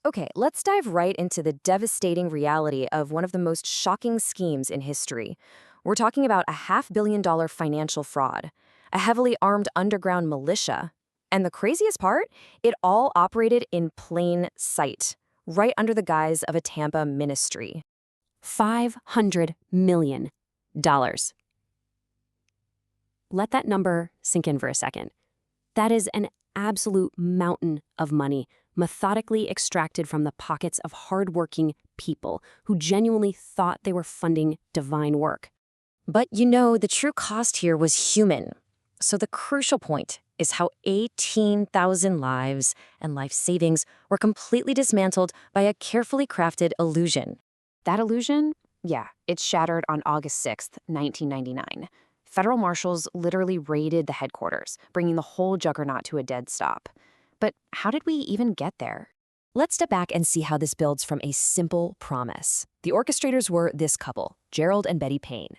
Okay, let's dive right into the devastating reality of one of the most shocking schemes in history. We're talking about a $500 million financial fraud, a heavily armed underground militia, and the craziest part, it all operated in plain sight, right under the guise of a Tampa ministry. $500 million. Let that number sink in for a second. That is an absolute mountain of money, methodically extracted from the pockets of hardworking people who genuinely thought they were funding divine work. But the true cost here was human. So the crucial point is how 18,000 lives and life savings were completely dismantled by a carefully crafted illusion. That illusion? Yeah, it shattered on August 6th, 1999. Federal marshals literally raided the headquarters, bringing the whole juggernaut to a dead stop. But how did we even get there? Let's step back and see how this builds from a simple promise. The orchestrators were this couple, Gerald and Betty Payne.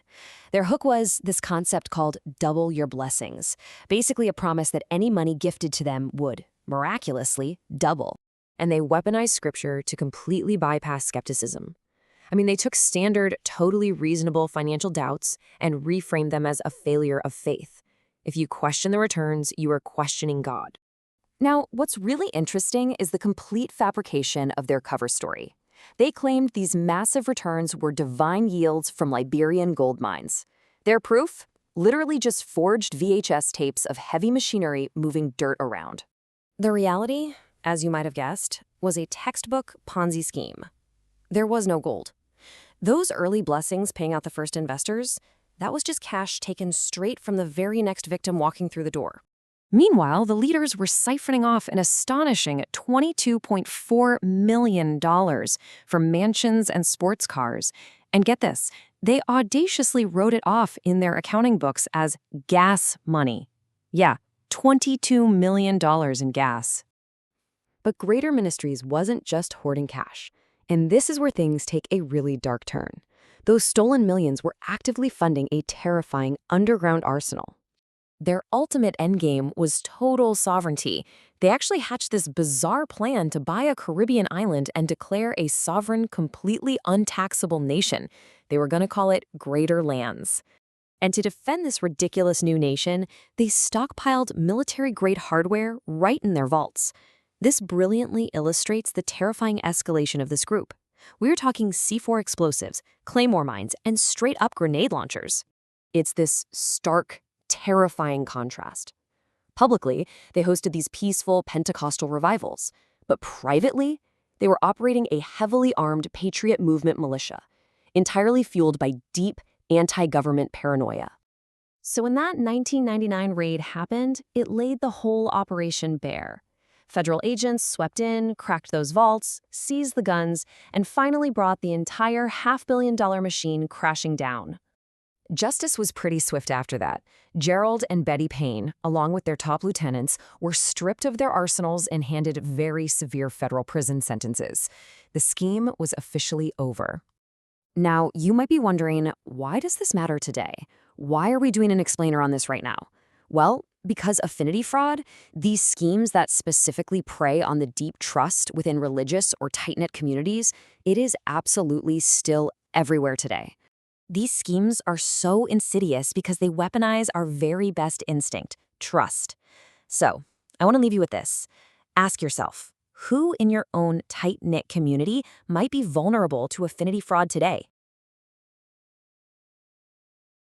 Their hook was this concept called double your blessings, basically a promise that any money gifted to them would, miraculously, double. And they weaponized scripture to completely bypass skepticism. They took standard, totally reasonable financial doubts and reframed them as a failure of faith. If you question the returns, you are questioning God. Now, what's really interesting is the complete fabrication of their cover story. They claimed these massive returns were divine yields from Liberian gold mines. Their proof? Literally just forged VHS tapes of heavy machinery moving dirt around. The reality, as you might have guessed, was a textbook Ponzi scheme. There was no gold. Those early blessings paying out the first investors, that was just cash taken straight from the very next victim walking through the door. Meanwhile, the leaders were siphoning off an astonishing $22.4 million from mansions and sports cars. And get this, they audaciously wrote it off in their accounting books as gas money. Yeah, $22 million in gas. But Greater Ministries wasn't just hoarding cash. And this is where things take a really dark turn. Those stolen millions were actively funding a terrifying underground arsenal. Their ultimate endgame was total sovereignty. They actually hatched this bizarre plan to buy a Caribbean island and declare a sovereign, completely untaxable nation. They were going to call it Greater Lands. And to defend this ridiculous new nation, they stockpiled military-grade hardware right in their vaults. This brilliantly illustrates the terrifying escalation of this group. We're talking C4 explosives, claymore mines, and straight-up grenade launchers. It's this stark, terrifying contrast. Publicly, they hosted these peaceful Pentecostal revivals, but privately, they were operating a heavily armed Patriot Movement militia, entirely fueled by deep anti-government paranoia. So when that 1999 raid happened, it laid the whole operation bare. Federal agents swept in, cracked those vaults, seized the guns, and finally brought the entire $500 million machine crashing down. Justice was pretty swift after that. Gerald and Betty Payne, along with their top lieutenants, were stripped of their arsenals and handed very severe federal prison sentences. The scheme was officially over. Now, you might be wondering, why does this matter today? Why are we doing an explainer on this right now? Well, because affinity fraud, these schemes that specifically prey on the deep trust within religious or tight-knit communities, it is absolutely still everywhere today. These schemes are so insidious because they weaponize our very best instinct, trust. So, I want to leave you with this. Ask yourself, who in your own tight-knit community might be vulnerable to affinity fraud today?